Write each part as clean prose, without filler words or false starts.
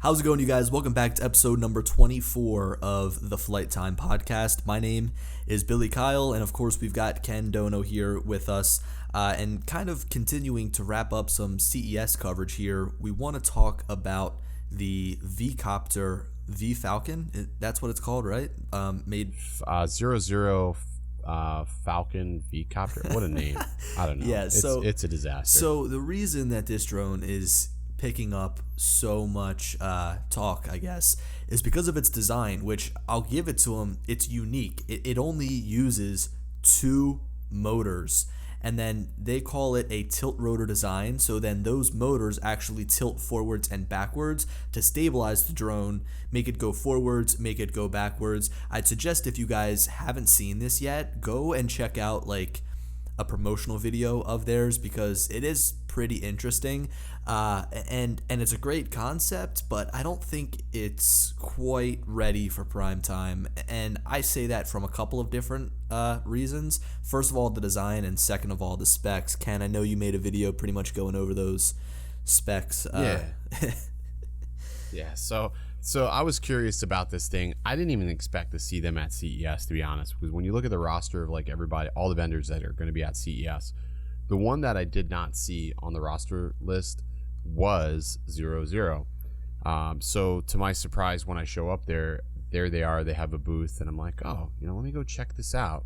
How's it going, you guys? Welcome back to episode number 24 of the Flight Time Podcast. My name is Billy Kyle, and of course we've got Ken Dono here with us. And kind of continuing to wrap up some CES coverage here, we want to talk about the V-Coptr Falcon. That's what it's called, right? Made ZeroZero Falcon V-Copter. What a name. I don't know. Yeah, it's a disaster. So the reason that this drone is picking up so much talk, I guess, is because of its design, which I'll give it to them. It's unique. It only uses two motors, and then they call it a tilt rotor design. So then those motors actually tilt forwards and backwards to stabilize the drone, make it go forwards, make it go backwards. I'd suggest, if you guys haven't seen this yet, go and check out like a promotional video of theirs, because it is pretty interesting, and it's a great concept, but I don't think it's quite ready for prime time. And I say that from a couple of different reasons. First of all, the design, and second of all, the specs. Ken, I know you made a video pretty much going over those specs. Yeah. So I was curious about this thing. I didn't even expect to see them at CES, to be honest, because when you look at the roster of like everybody, all the vendors that are going to be at CES, the one that I did not see on the roster list was ZeroZero. So to my surprise, when I show up there they are. They have a booth, and I'm like, oh, let me go check this out.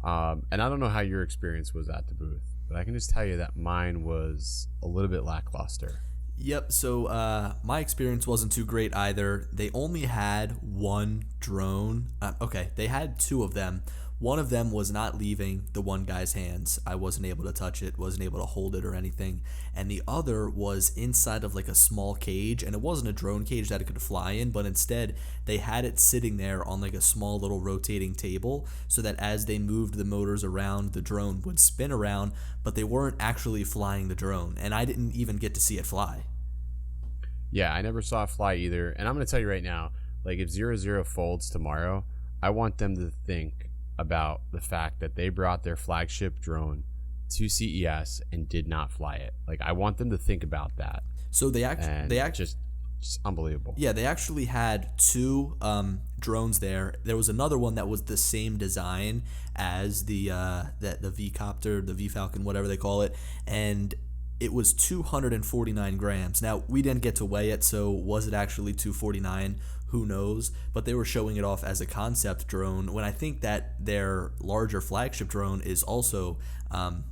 And I don't know how your experience was at the booth, but I can just tell you that mine was a little bit lackluster. Yep, so my experience wasn't too great either. They only had one drone. Okay, they had two of them. One of them was not leaving the one guy's hands. I wasn't able to touch it, wasn't able to hold it or anything. And the other was inside of like a small cage, and it wasn't a drone cage that it could fly in, but instead they had it sitting there on like a small little rotating table, so that as they moved the motors around, the drone would spin around, but they weren't actually flying the drone, and I didn't even get to see it fly. Yeah, I never saw it fly either. And I'm going to tell you right now, like if ZeroZero folds tomorrow, I want them to think about the fact that they brought their flagship drone to CES and did not fly it. Like, I want them to think about that. So they just unbelievable. Yeah, they actually had two drones there. There was another one that was the same design as the V-Copter, the V-Falcon, whatever they call it, and it was 249 grams. Now, we didn't get to weigh it, so was it actually 249? Who knows? But they were showing it off as a concept drone, when I think that their larger flagship drone is also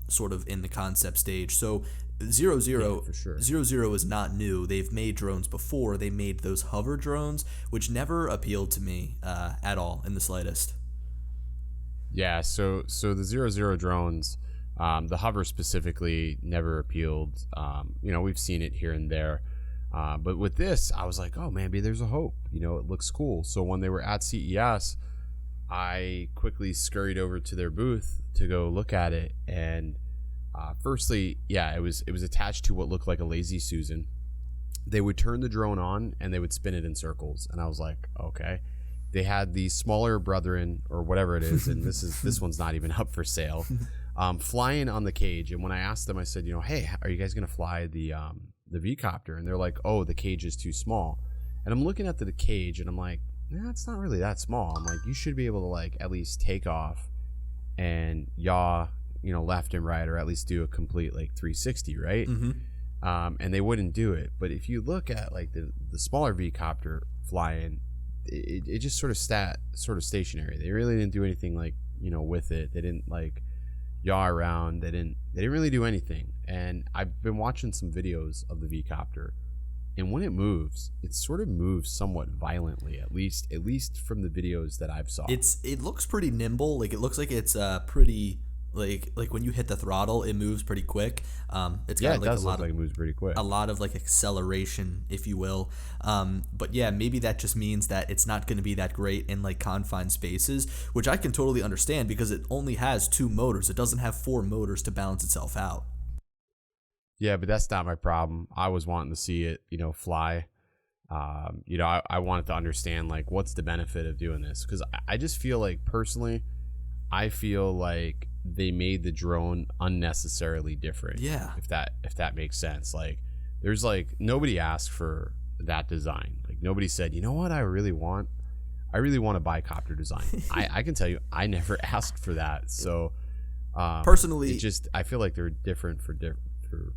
sort of in the concept stage. So ZeroZero, for sure. ZeroZero is not new. They've made drones before. They made those hover drones, which never appealed to me at all in the slightest. Yeah, so the ZeroZero drones, the hover specifically, never appealed. We've seen it here and there. But with this, I was like, oh, maybe there's a hope. It looks cool. So when they were at CES, I quickly scurried over to their booth to go look at it. And firstly, yeah, it was attached to what looked like a Lazy Susan. They would turn the drone on and they would spin it in circles. And I was like, okay. They had the smaller brethren, or whatever it is, and this one's not even up for sale, flying on the cage. And when I asked them, I said, hey, are you guys going to fly the V-Copter? And they're like, oh, the cage is too small. And I'm looking at the cage and I'm like, nah, it's not really that small. I'm like, you should be able to like at least take off and yaw, left and right, or at least do a complete like 360, right? Mm-hmm. And they wouldn't do it. But if you look at like the smaller V-Copter flying, it just sort of stationary. They really didn't do anything like, with it. They didn't like yaw around. They didn't really do anything. And I've been watching some videos of the V-Copter, and when it moves, it sort of moves somewhat violently, at least from the videos that I've saw. It looks pretty nimble. Like, it looks like it's pretty like when you hit the throttle, it moves pretty quick. It's got like it does look like it moves pretty quick. A lot of like acceleration, if you will. But yeah, maybe that just means that it's not going to be that great in like confined spaces, which I can totally understand, because it only has two motors. It doesn't have four motors to balance itself out. Yeah, but that's not my problem. I was wanting to see it, fly. I wanted to understand like what's the benefit of doing this, because I just feel like, personally, I feel like they made the drone unnecessarily different. Yeah. If that makes sense. Like, there's like, nobody asked for that design. Like nobody said, you know what, I really want a bi-copter design. I can tell you, I never asked for that. So personally, I feel like they're different for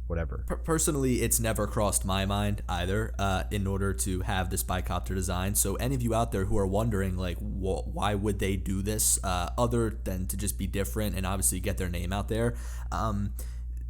whatever. Personally, it's never crossed my mind either in order to have this bi-copter design. So any of you out there who are wondering, like, why would they do this other than to just be different and obviously get their name out there?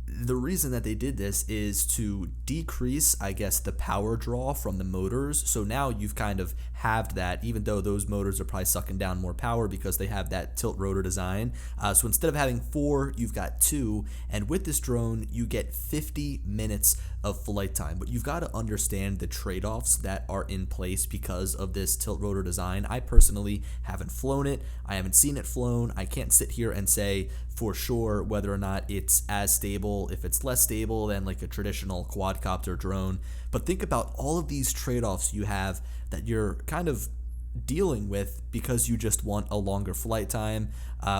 The reason that they did this is to decrease, I guess, the power draw from the motors. So now you've kind of halved that, even though those motors are probably sucking down more power because they have that tilt rotor design. So instead of having 4, you've got 2. And with this drone, you get 50 minutes of flight time. But you've got to understand the trade-offs that are in place because of this tilt rotor design. I personally haven't flown it. I haven't seen it flown. I can't sit here and say for sure whether or not it's as stable, if it's less stable than like a traditional quadcopter drone. But think about all of these trade-offs you have that you're kind of dealing with because you just want a longer flight time,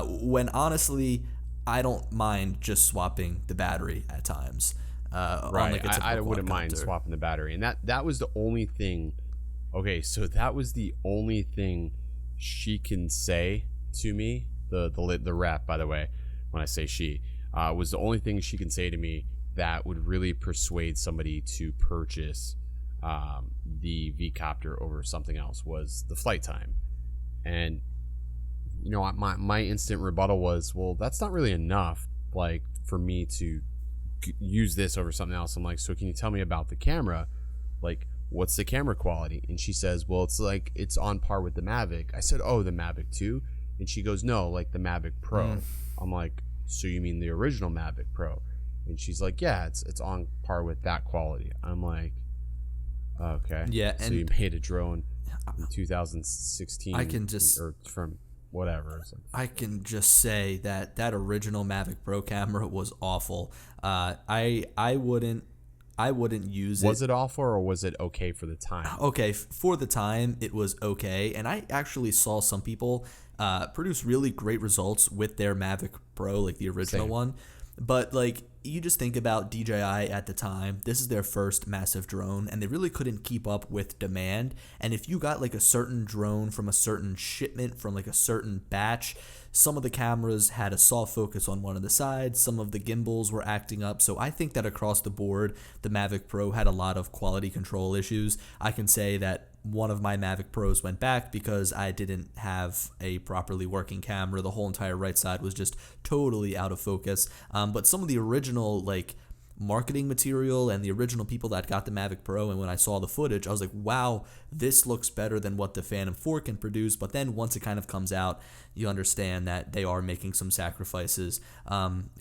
when honestly I don't mind just swapping the battery at times. Right, like I wouldn't mind swapping the battery. And that was the only thing. Okay, so that was the only thing she can say to me, the rep, by the way, when I say she, was the only thing she can say to me that would really persuade somebody to purchase the V-Coptr over something else was the flight time. And you know, my instant rebuttal was, well, that's not really enough, like, for me to use this over something else. I'm like, so can you tell me about the camera? Like, what's the camera quality? And she says, well, it's like it's on par with the Mavic. I said, oh, the Mavic 2? And she goes, no, like the Mavic Pro. I'm like, so you mean the original Mavic Pro? And she's like, yeah, it's on par with that quality. I'm like, okay. Yeah. So you made a drone in 2016. I can just, or from whatever. I can just say that original Mavic Pro camera was awful. I wouldn't use it. Was it awful or was it okay for the time? Okay, for the time it was okay, and I actually saw some people produce really great results with their Mavic Pro, like the original one. But like, you just think about DJI at the time, this is their first massive drone, and they really couldn't keep up with demand. And if you got like a certain drone from a certain shipment, from like a certain batch, some of the cameras had a soft focus on one of the sides, some of the gimbals were acting up. So I think that across the board, the Mavic Pro had a lot of quality control issues. I can say that one of my Mavic Pros went back because I didn't have a properly working camera. The whole entire right side was just totally out of focus. But some of the original like marketing material and the original people that got the Mavic Pro, and when I saw the footage, I was like, wow, this looks better than what the Phantom 4 can produce. But then once it kind of comes out, you understand that they are making some sacrifices.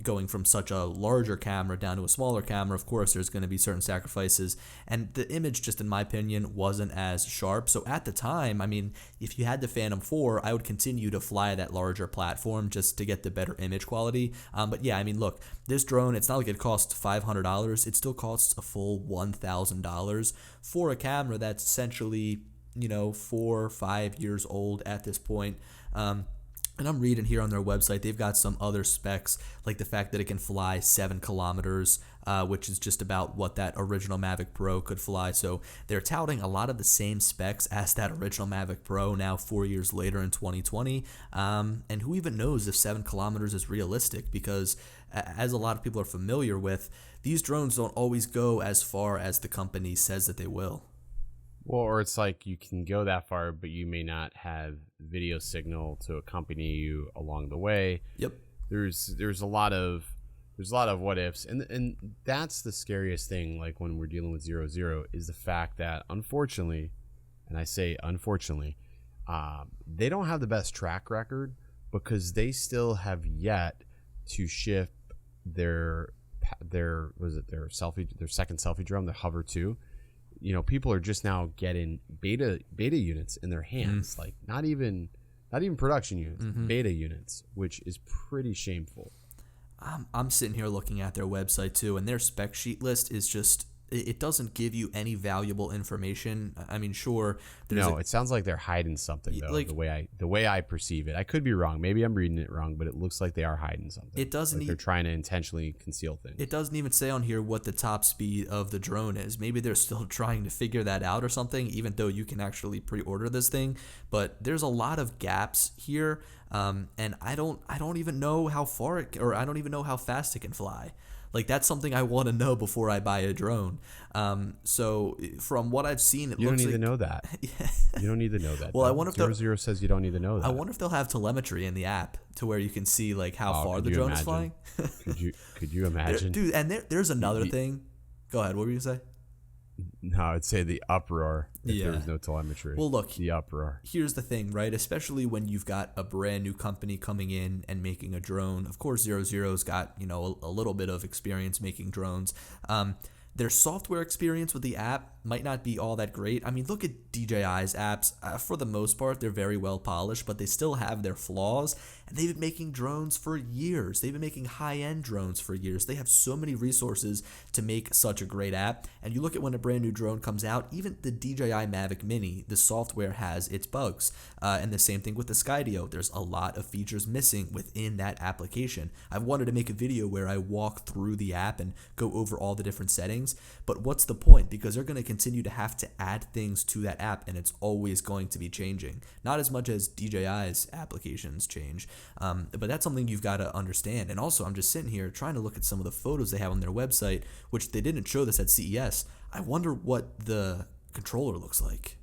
Going from such a larger camera down to a smaller camera, of course, there's going to be certain sacrifices. And the image, just in my opinion, wasn't as sharp. So at the time, I mean, if you had the Phantom 4, I would continue to fly that larger platform just to get the better image quality. But yeah, I mean, look, this drone, it's not like it costs $500. It still costs a full $1,000 for a camera that's essentially, 4 or 5 years old at this point. And I'm reading here on their website, they've got some other specs, like the fact that it can fly 7 kilometers, which is just about what that original Mavic Pro could fly. So they're touting a lot of the same specs as that original Mavic Pro now 4 years later in 2020. And who even knows if 7 kilometers is realistic, because as a lot of people are familiar with, these drones don't always go as far as the company says that they will. Well, or it's like you can go that far, but you may not have video signal to accompany you along the way. Yep. There's a lot of what ifs, and that's the scariest thing. Like when we're dealing with ZeroZero, is the fact that unfortunately, and I say unfortunately, they don't have the best track record because they still have yet to ship their second selfie drone, the Hover 2. People are just now getting beta units in their hands, like not even production units, beta units, which is pretty shameful. I'm sitting here looking at their website too, and their spec sheet list is just it doesn't give you any valuable information. I mean, sure, No, it sounds like they're hiding something though. like The way I perceive it, I could be wrong. Maybe I'm reading it wrong, but it looks like they are hiding something. it doesn't. Like they're trying to intentionally conceal things. It doesn't even say on here what the top speed of the drone is. Maybe they're still trying to figure that out or something, even though you can actually pre-order this thing. But there's a lot of gaps here, and I don't even know how far or I don't even know how fast it can fly. Like, that's something I want to know before I buy a drone. So from what I've seen, you looks don't need like, to know that. You don't need to know that. Well, I wonder if ZeroZero says you don't need to know that. I wonder if they'll have telemetry in the app to where you can see like how far the could you drone is imagine? flying. Could you imagine? Dude, and there's another thing. Go ahead. What were you gonna say? No, I'd say the uproar if there was no telemetry. Well, look, the uproar. Here's the thing, right? Especially when you've got a brand new company coming in and making a drone. Of course, ZeroZero's got, you know, a little bit of experience making drones. Their software experience with the app might not be all that great. I mean, look at DJI's apps. For the most part, they're very well polished, but they still have their flaws. And they've been making drones for years. They've been making high-end drones for years. They have so many resources to make such a great app. And you look at when a brand new drone comes out, even the DJI Mavic Mini, the software has its bugs. And the same thing with the Skydio. There's a lot of features missing within that application. I've wanted to make a video where I walk through the app and go over all the different settings. But what's the point? Because they're going to continue to have to add things to that app, and it's always going to be changing. Not as much as DJI's applications change, but that's something you've got to understand. And also, I'm just sitting here trying to look at some of the photos they have on their website, which they didn't show this at CES. I wonder what the controller looks like.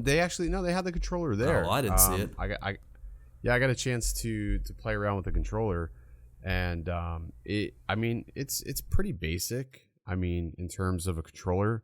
They actually they had the controller there. Oh, I didn't see it. I got a chance to play around with the controller. And it's pretty basic. I mean, in terms of a controller,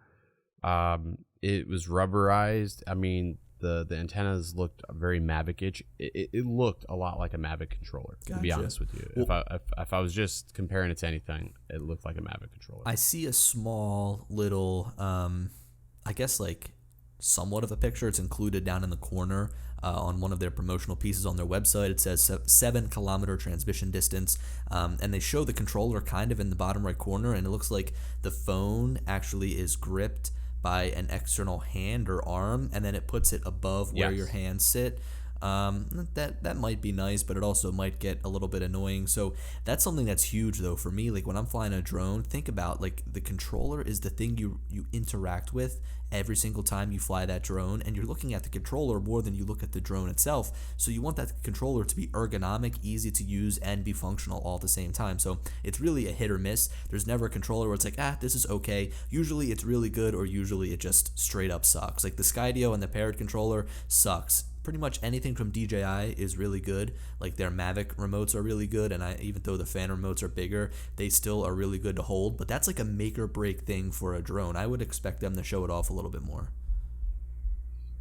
it was rubberized. I mean, the antennas looked very Mavic-ish. It looked a lot like a Mavic controller, to be honest with you. Well, if I was just comparing it to anything, it looked like a Mavic controller. I see a small little, I guess like somewhat of a picture. It's included down in the corner on one of their promotional pieces on their website. It says 7-kilometer transmission distance, and they show the controller kind of in the bottom right corner, and it looks like the phone actually is gripped by an external hand or arm, and then it puts it above where your hands sit. That might be nice, but it also might get a little bit annoying. So that's something that's huge though for me. Like when I'm flying a drone, think about like the controller is the thing you interact with every single time you fly that drone, and you're looking at the controller more than you look at the drone itself. So you want that controller to be ergonomic, easy to use, and be functional all at the same time. So it's really a hit or miss. There's never a controller where it's like, this is okay. Usually it's really good, or usually it just straight up sucks. Like the Skydio and the Parrot controller sucks. Pretty much anything from DJI is really good. Like their Mavic remotes are really good, and even though the fan remotes are bigger, they still are really good to hold. But that's like a make or break thing for a drone. I would expect them to show it off a little bit more.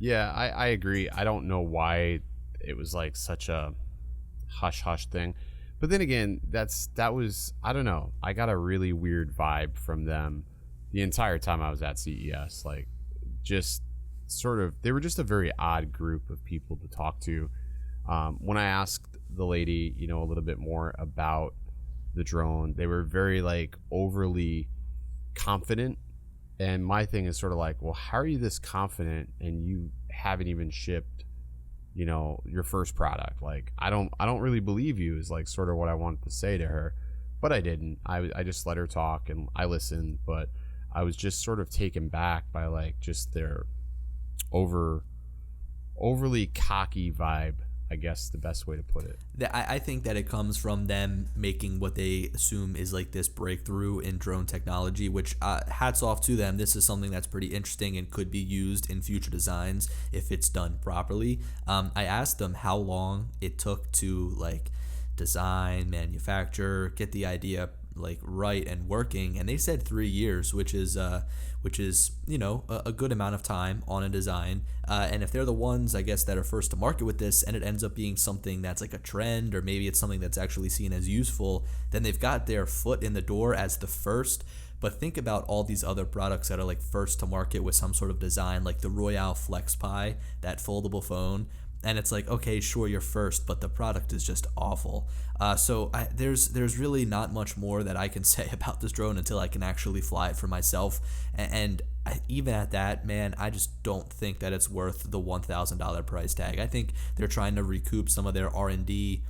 Yeah, I agree. I don't know why it was like such a hush thing, but then again, that was I don't know. I got a really weird vibe from them the entire time I was at CES. Like just sort of, they were just a very odd group of people to talk to. When I asked the lady, a little bit more about the drone, they were very like overly confident. And my thing is sort of like, well, how are you this confident and you haven't even shipped, your first product? Like, I don't really believe you is like sort of what I wanted to say to her, but I didn't. I just let her talk and I listened, but I was just sort of taken back by like just their overly cocky vibe, I guess the best way to put it. I think that it comes from them making what they assume is like this breakthrough in drone technology, which hats off to them. This is something that's pretty interesting and could be used in future designs if it's done properly. I asked them how long it took to like design, manufacture, get the idea like right and working, and they said 3 years, which is a good amount of time on a design, and if they're the ones, I guess, that are first to market with this, and it ends up being something that's like a trend, or maybe it's something that's actually seen as useful, then they've got their foot in the door as the first. But think about all these other products that are like first to market with some sort of design, like the Royale Flex Pi, that foldable phone. and it's like, okay, sure, you're first, but the product is just awful. There's really not much more that I can say about this drone until I can actually fly it for myself. Even at that, man, I just don't think that it's worth the $1,000 price tag. I think they're trying to recoup some of their R&D,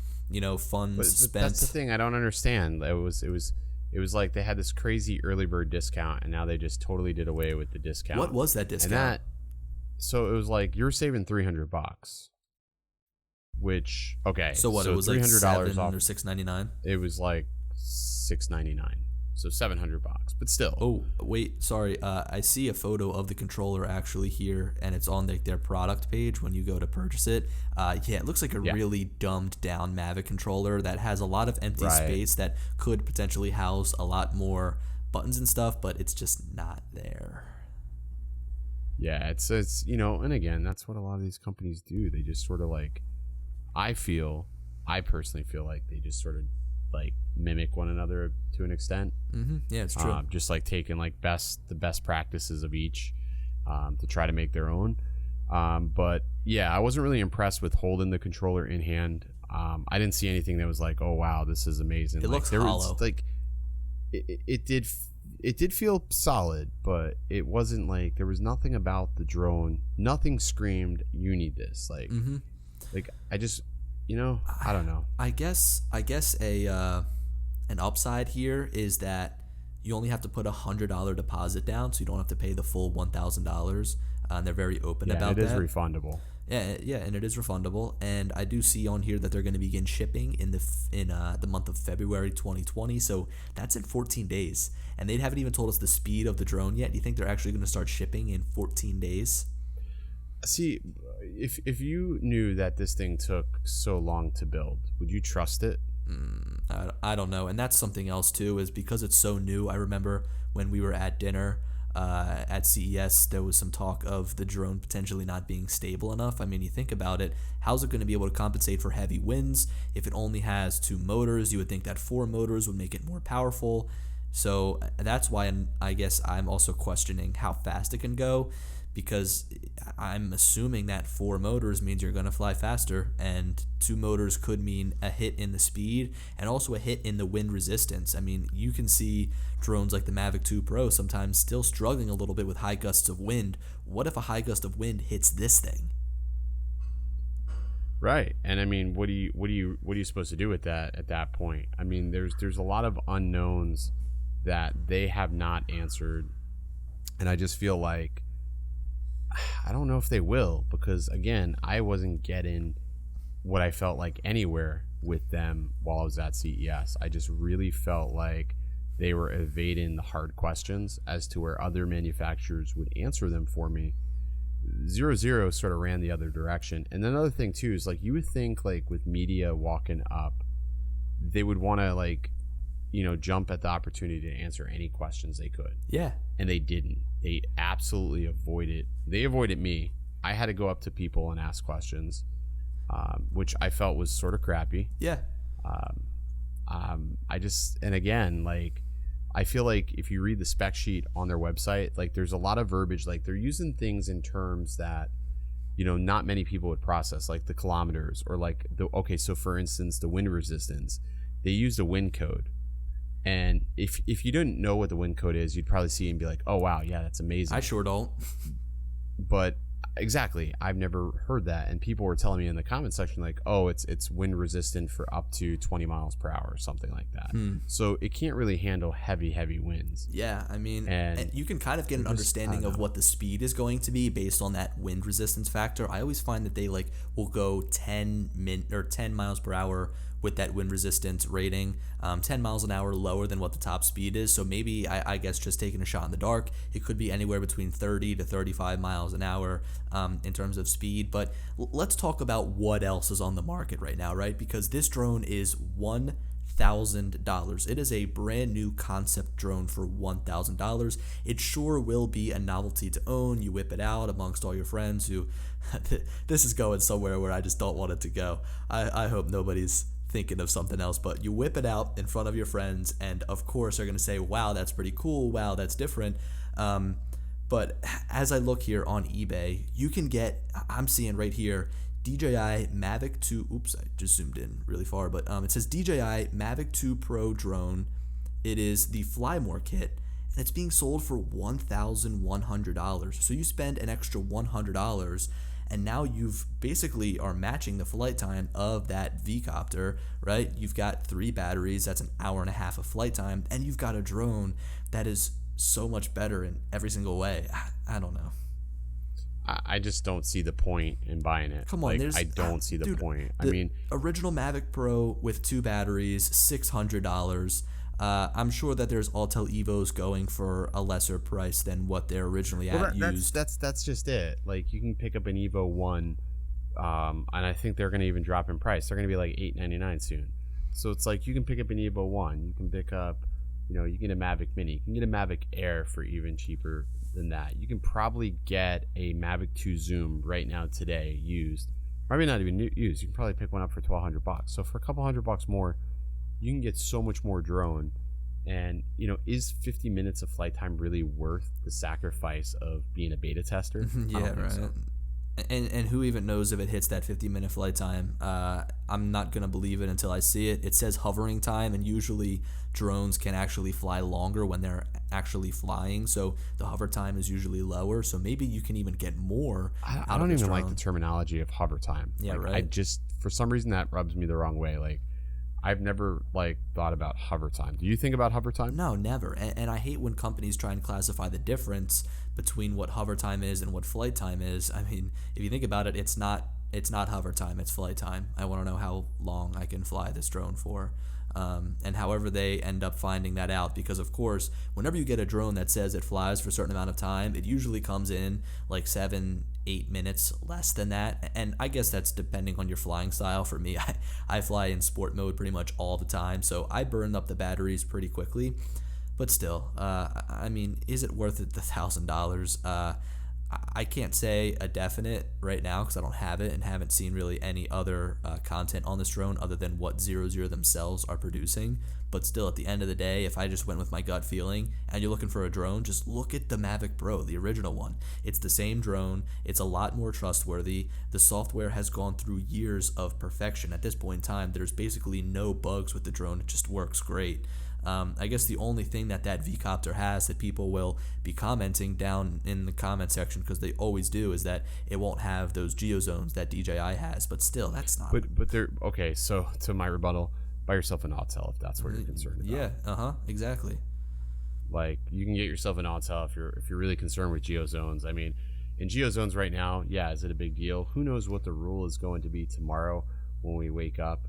funds But spent. that's the thing I don't understand. It was like they had this crazy early bird discount, and now they just totally did away with the discount. What was that discount? So it was like you're saving $300, which okay. So what? So it was like $700 off, or $699. It was like $699, so $700, but still. Oh wait, sorry. I see a photo of the controller actually here, and it's on their product page when you go to purchase it. It looks like a really dumbed down Mavic controller that has a lot of empty space that could potentially house a lot more buttons and stuff, but it's just not there. Yeah, it's and again, that's what a lot of these companies do. They just sort of like, I personally feel like they just sort of like mimic one another to an extent. Mm-hmm. Yeah, it's true. Just like taking like the best practices of each to try to make their own. But yeah, I wasn't really impressed with holding the controller in hand. I didn't see anything that was like, oh wow, this is amazing. It looks hollow. Was, like it did feel solid, but it wasn't like, there was nothing about the drone. Nothing screamed, you need this. Like, like I just, I don't know. I guess an upside here is that you only have to put $100 deposit down, so you don't have to pay the full $1,000. And they're very open about that. It is refundable. Yeah, and it is refundable. And I do see on here that they're going to begin shipping in the month of February 2020. So that's in 14 days, and they haven't even told us the speed of the drone yet. Do you think they're actually going to start shipping in 14 days? See, if you knew that this thing took so long to build, would you trust it? I don't know. And that's something else too, is because it's so new. I remember when we were at dinner at CES, there was some talk of the drone potentially not being stable enough. I mean, you think about it, how's it going to be able to compensate for heavy winds? If it only has 2 motors, you would think that 4 motors would make it more powerful. So that's why I guess I'm also questioning how fast it can go, because I'm assuming that 4 motors means you're going to fly faster, and 2 motors could mean a hit in the speed and also a hit in the wind resistance. I mean, you can see drones like the Mavic 2 Pro sometimes still struggling a little bit with high gusts of wind. What if a high gust of wind hits this thing? Right. And I mean, what are you supposed to do with that at that point? I mean, there's a lot of unknowns that they have not answered, and I just feel like I don't know if they will, because again, I wasn't getting what I felt like anywhere with them while I was at CES. I just really felt like they were evading the hard questions as to where other manufacturers would answer them for me. ZeroZero sort of ran the other direction. And another thing too is, like, you would think like with media walking up, they would want to like, jump at the opportunity to answer any questions they could. Yeah. And they didn't. They absolutely avoided. They avoided me. I had to go up to people and ask questions, which I felt was sort of crappy. Yeah. I just, and again, like, I feel like if you read the spec sheet on their website, like, there's a lot of verbiage. Like, they're using things in terms that, not many people would process, like the kilometers, or like so for instance, the wind resistance. They used a wind code. And if you didn't know what the wind code is, you'd probably see it and be like, oh, wow, yeah, that's amazing. I sure don't. But exactly, I've never heard that. And people were telling me in the comment section, like, oh, it's wind resistant for up to 20 miles per hour or something like that. So it can't really handle heavy winds. Yeah, I mean, and you can kind of get an understanding of what the speed is going to be based on that wind resistance factor. I always find that they will go 10 miles per hour with that wind resistance rating, 10 miles an hour lower than what the top speed is. So maybe, I guess, just taking a shot in the dark, it could be anywhere between 30 to 35 miles an hour in terms of speed. But let's talk about what else is on the market right now, right? Because this drone is $1,000. It is a brand new concept drone for $1,000. It sure will be a novelty to own. You whip it out amongst all your friends who, this is going somewhere where I just don't want it to go. I hope nobody's thinking of something else, but you whip it out in front of your friends, and of course they're going to say, wow, that's pretty cool, wow, that's different. But as I look here on eBay, you can get, I'm seeing right here, DJI Mavic 2. Oops, I just zoomed in really far, but it says DJI Mavic 2 Pro drone. It is the Fly More kit, and it's being sold for $1,100. So you spend an extra $100, and now you've basically are matching the flight time of that V-Coptr, right? You've got 3 batteries, that's an hour and a half of flight time, and you've got a drone that is so much better in every single way. I don't know. I just don't see the point in buying it. Come on, I don't see the point. I mean, original Mavic Pro with 2 batteries, $600. I'm sure that there's Autel Evos going for a lesser price than what they're originally used. That's just it. Like, you can pick up an Evo 1, and I think they're going to even drop in price. They're going to be like $899 soon. So it's like, you can pick up an Evo 1. You can pick up, you can get a Mavic Mini. You can get a Mavic Air for even cheaper than that. You can probably get a Mavic 2 Zoom right now today used. Probably not even used. You can probably pick one up for $1,200. So for a couple $100 more, you can get so much more drone. And is 50 minutes of flight time really worth the sacrifice of being a beta tester? Yeah, right. So. And who even knows if it hits that 50-minute flight time? I'm not going to believe it until I see it. It says hovering time, and usually drones can actually fly longer when they're actually flying, so the hover time is usually lower, so maybe you can even get more I don't even like the terminology of hover time. Yeah, like, right. I just, for some reason, that rubs me the wrong way. Like, I've never thought about hover time. Do you think about hover time? No, never. And I hate when companies try and classify the difference between what hover time is and what flight time is. I mean, if you think about it, it's not hover time, it's flight time. I want to know how long I can fly this drone for. And however they end up finding that out, because of course, whenever you get a drone that says it flies for a certain amount of time, it usually comes in like 7-8 minutes less than that. And I guess that's depending on your flying style. For me, I fly in sport mode pretty much all the time, so I burn up the batteries pretty quickly. But still, I mean, is it worth it, the $1,000? I can't say a definite right now because I don't have it and haven't seen really any other content on this drone other than what ZeroZero themselves are producing. But still, at the end of the day, if I just went with my gut feeling and you're looking for a drone, just look at the Mavic Pro, the original one. It's the same drone. It's a lot more trustworthy. The software has gone through years of perfection. At this point in time, there's basically no bugs with the drone. It just works great. I guess the only thing that V-Coptr has that people will be commenting down in the comment section, because they always do, is that it won't have those geozones that DJI has. But still, that's not. But they're okay. So to my rebuttal, buy yourself an Autel if that's what you're concerned about. Yeah. Exactly. Like, you can get yourself an Autel if you're really concerned with geozones. I mean, in geozones right now, yeah, is it a big deal? Who knows what the rule is going to be tomorrow when we wake up?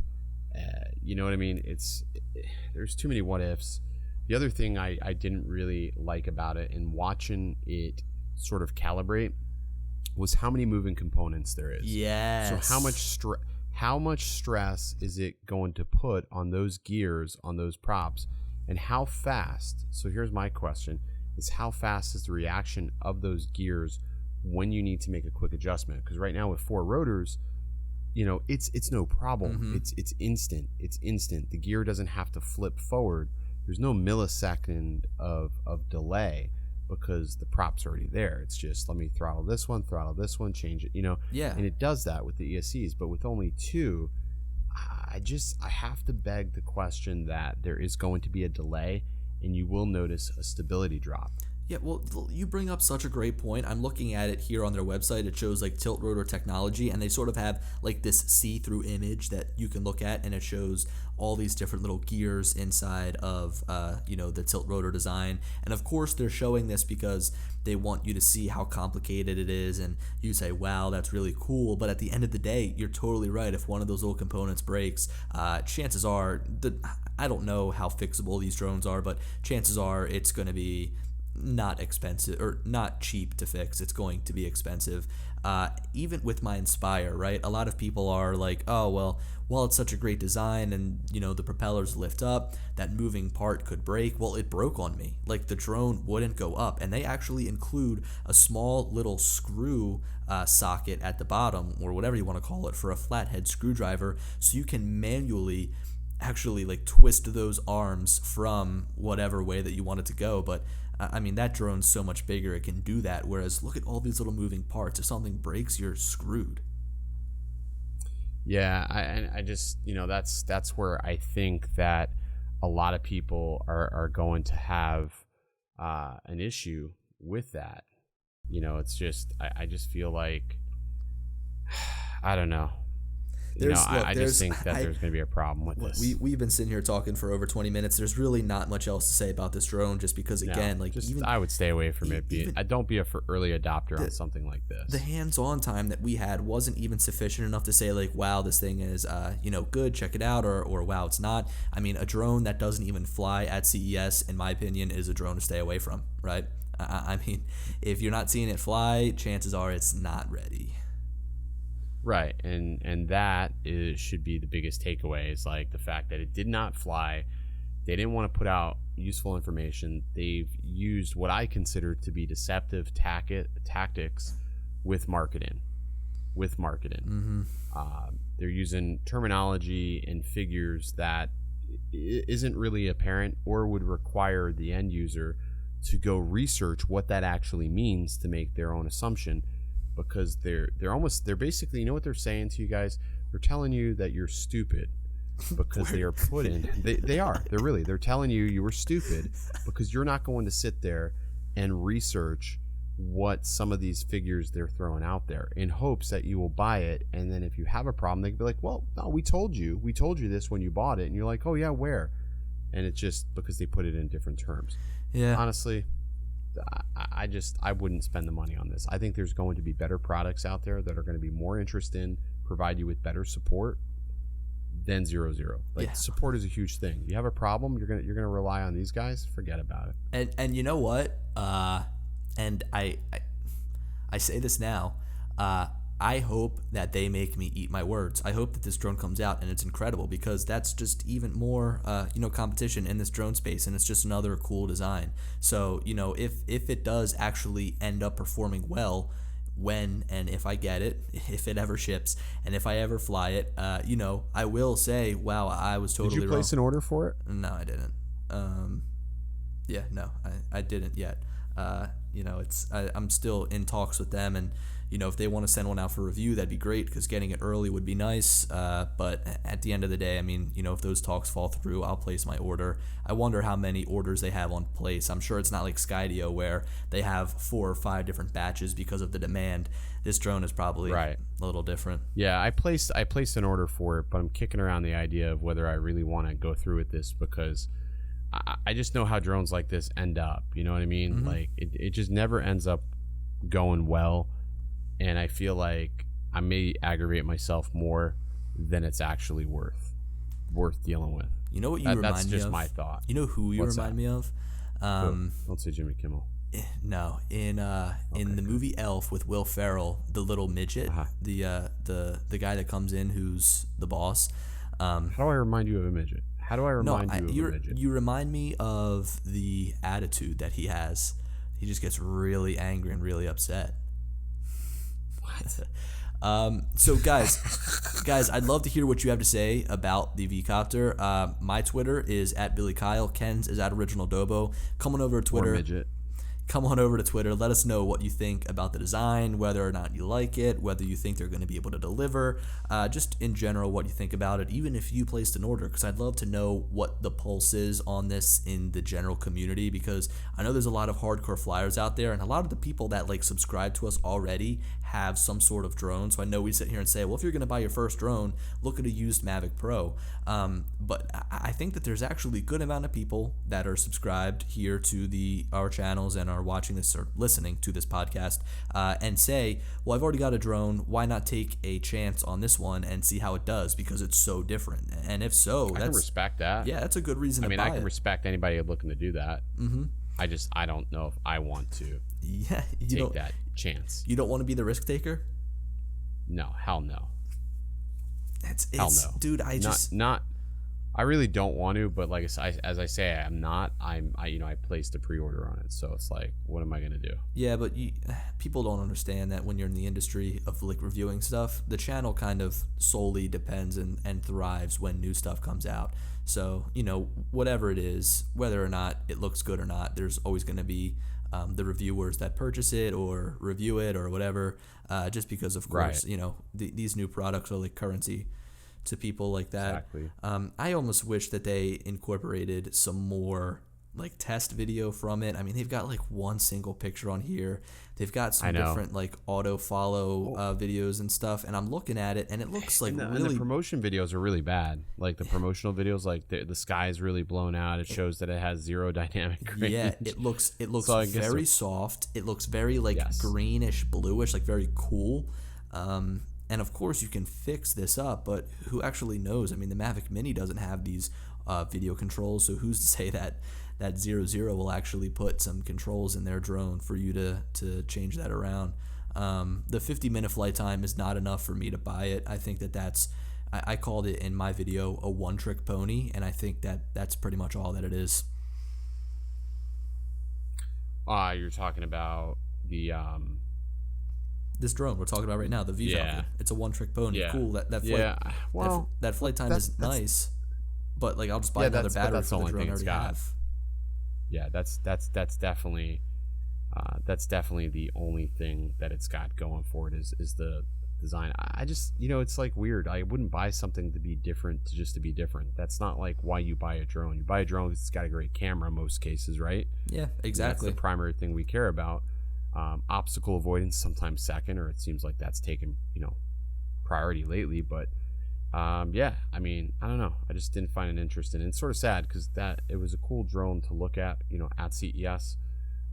You know what I mean? There's too many what ifs. The other thing I didn't really like about it, and watching it sort of calibrate, was how many moving components there is. Yes. So how much stress is it going to put on those gears, on those props, and how fast? So here's my question: is how fast is the reaction of those gears when you need to make a quick adjustment? Because right now with 4 rotors, it's no problem. Mm-hmm. It's instant. It's instant. The gear doesn't have to flip forward. There's no millisecond of delay because the prop's already there. It's just, let me throttle this one, change it, Yeah. And it does that with the ESCs. But with only 2, I have to beg the question that there is going to be a delay, and you will notice a stability drop. Yeah, well, you bring up such a great point. I'm looking at it here on their website. It shows like tilt rotor technology, and they sort of have like this see-through image that you can look at, and it shows all these different little gears inside of the tilt rotor design. And of course, they're showing this because they want you to see how complicated it is, and you say, wow, that's really cool. But at the end of the day, you're totally right. If one of those little components breaks, chances are I don't know how fixable these drones are, but chances are it's going to be not expensive or not cheap to fix. It's going to be expensive. Even with my Inspire, right? A lot of people are like, oh, well, it's such a great design and, the propellers lift up, that moving part could break. Well, it broke on me. Like, the drone wouldn't go up, and they actually include a small little screw socket at the bottom, or whatever you want to call it, for a flathead screwdriver, so you can manually actually like twist those arms from whatever way that you want it to go. But I mean, that drone's so much bigger, it can do that. Whereas look at all these little moving parts. If something breaks, you're screwed. Yeah, I just, that's where I think that a lot of people are going to have an issue with that. It's just, I just feel like, I don't know. I just think that there's going to be a problem with this. We've been sitting here talking for over 20 minutes. There's really not much else to say about this drone, just because, again, I would stay away from it. Don't be a early adopter on something like this. The hands-on time that we had wasn't even sufficient enough to say, like, wow, this thing is, good, check it out, or wow, it's not. I mean, a drone that doesn't even fly at CES, in my opinion, is a drone to stay away from, right? I mean, if you're not seeing it fly, chances are it's not ready. Right, and that should be the biggest takeaway, is like the fact that it did not fly. They didn't want to put out useful information. They've used what I consider to be deceptive tactics with marketing. Mm-hmm. They're using terminology and figures that isn't really apparent, or would require the end user to go research what that actually means to make their own assumption. Because they're basically, what they're saying to you guys? They're telling you that you're stupid because they are they're telling you were stupid because you're not going to sit there and research what some of these figures they're throwing out there, in hopes that you will buy it. And then if you have a problem, they can be like, well, no, we told you this when you bought it. And you're like, oh yeah, where? And it's just because they put it in different terms. Yeah. Honestly, I wouldn't spend the money on this. I think there's going to be better products out there that are going to be more interesting, provide you with better support than ZeroZero. Support is a huge thing. You have a problem, you're gonna rely on these guys. Forget about it. And you know what? And I say this now. I hope that they make me eat my words. I hope that this drone comes out and it's incredible, because that's just even more, competition in this drone space, and it's just another cool design. So, if it does actually end up performing well, when and if I get it, if it ever ships, and if I ever fly it, I will say, wow, I was totally wrong. Did you place an order for it? No, I didn't. I didn't yet. I'm still in talks with them, and if they want to send one out for review, that'd be great, because getting it early would be nice. But at the end of the day, I mean, if those talks fall through, I'll place my order. I wonder how many orders they have on place. I'm sure it's not like Skydio, where they have 4 or 5 different batches because of the demand. This drone is probably a little different. Yeah, I placed an order for it, but I'm kicking around the idea of whether I really want to go through with this, because I just know how drones like this end up. You know what I mean? Mm-hmm. Like it just never ends up going well. And I feel like I may aggravate myself more than it's actually worth dealing with. You know what you remind me of? That's just my thought. You know who you remind me of? Don't say Jimmy Kimmel. No, in the movie Elf with Will Ferrell, the little midget, the guy that comes in who's the boss. How do I remind you of a midget? How do I remind you of a midget? You remind me of the attitude that he has. He just gets really angry and really upset. So guys, I'd love to hear what you have to say about the V-Coptr. My Twitter is @BillyKyle. Ken's is @OriginalDobo. Come on over to Twitter. Or midget. Come on over to Twitter. Let us know what you think about the design, whether or not you like it, whether you think they're going to be able to deliver, just in general what you think about it, even if you placed an order, because I'd love to know what the pulse is on this in the general community, because I know there's a lot of hardcore flyers out there, and a lot of the people that subscribe to us already have some sort of drone. So I know we sit here and say, well, if you're going to buy your first drone, look at a used Mavic Pro. But I think that there's actually a good amount of people that are subscribed here to our channels and are watching this or listening to this podcast and say, well, I've already got a drone. Why not take a chance on this one and see how it does, because it's so different? And if so, I can respect that. Yeah, that's a good reason to buy it. I can respect anybody looking to do that. Mm-hmm. I don't know if I want to take that chance. You don't want to be the risk taker? No, hell no. Hell no. Dude, I really don't want to, but as I say, I'm not. I placed a pre-order on it, so it's like, what am I gonna do? Yeah, but people don't understand that when you're in the industry of reviewing stuff, the channel kind of solely depends and thrives when new stuff comes out. So whatever it is, whether or not it looks good or not, there's always going to be the reviewers that purchase it or review it or whatever, just because, of course, Right. these new products are like currency to people like that. Exactly. I almost wish that they incorporated some more like test video from it. I mean, they've got like one single picture on here. They've got I some know. different like auto follow videos and stuff, and I'm looking at it and it looks like And really the promotion videos are really bad. Like the promotional videos, like the sky is really blown out. It shows that it has zero dynamic range. yeah, it looks So I guess very soft. It looks very like Yes. greenish, bluish, like very cool. And of course you can fix this up, but who actually knows? I mean, the Mavic Mini doesn't have these video controls, so who's to say that ZeroZero will actually put some controls in their drone for you to change that around. The 50-minute flight time is not enough for me to buy it. I think that's I called it in my video a one-trick pony, and I think that's pretty much all that it is. You're talking about the This drone we're talking about right now, the V-Coptr. Yeah. It's a one-trick pony. Yeah. Cool. That flight, Yeah. Well, that flight time that's- is nice, but like I'll just buy Yeah, another that's- but battery that's for the the only drone I thing it's already got. have. yeah, that's definitely the only thing that it's got going for it is the design. I just, it's like weird. I wouldn't buy something to be different just to be different. That's not like why you buy a drone. You buy a drone because it's got a great camera in most cases, right? Yeah, exactly. That's the primary thing we care about. Obstacle avoidance sometimes second, or it seems like that's taken priority lately. But yeah, I mean, I don't know. I just didn't find an interest in it. It's sort of sad because it was a cool drone to look at, at CES.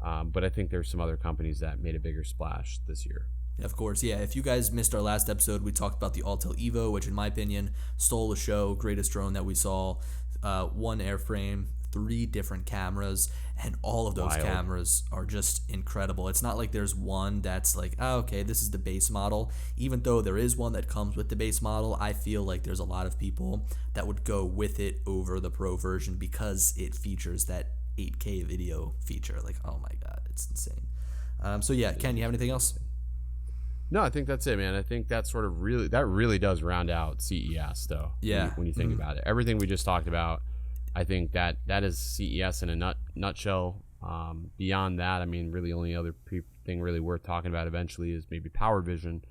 But I think there's some other companies that made a bigger splash this year. Of course, yeah. If you guys missed our last episode, we talked about the Autel Evo, which in my opinion stole the show. Greatest drone that we saw. One airframe, 3 different cameras, and all of those Wild. cameras are just incredible. It's not like there's one that's like, oh, okay, this is the base model. Even though there is one that comes with the base model, I feel like there's a lot of people that would go with it over the Pro version because it features that 8K video feature. Like, oh my god, it's insane. So yeah, Ken, you have anything else? No, I think that's it, man. I think that really does round out CES, though. Yeah. When you think about it, everything we just talked about, I think that is CES in a nutshell. Beyond that, I mean, really, only other thing really worth talking about eventually is maybe Power Vision.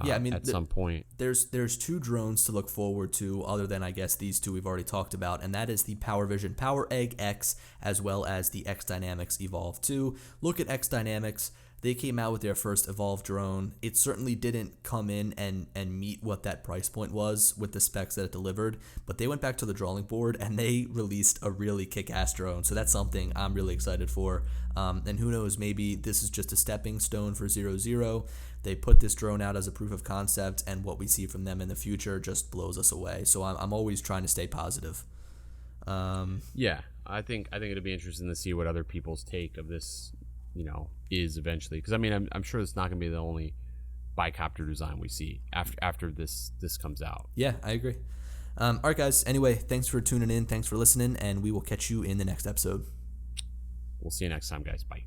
Yeah, I mean, at some point, there's 2 drones to look forward to other than I guess these 2 we've already talked about, and that is the Power Vision Power Egg X as well as the X Dynamics Evolve 2. Look at X Dynamics. They came out with their first Evolve drone. It certainly didn't come in and meet what that price point was with the specs that it delivered, but they went back to the drawing board and they released a really kick-ass drone. So that's something I'm really excited for. And who knows, maybe this is just a stepping stone for ZeroZero. They put this drone out as a proof of concept, and what we see from them in the future just blows us away. So I'm always trying to stay positive. yeah, I think it'll be interesting to see what other people's take of this, is eventually. Because I mean, I'm sure it's not going to be the only bicopter design we see after this comes out. Yeah, I agree. All right, guys. Anyway, thanks for tuning in. Thanks for listening, and we will catch you in the next episode. We'll see you next time, guys. Bye.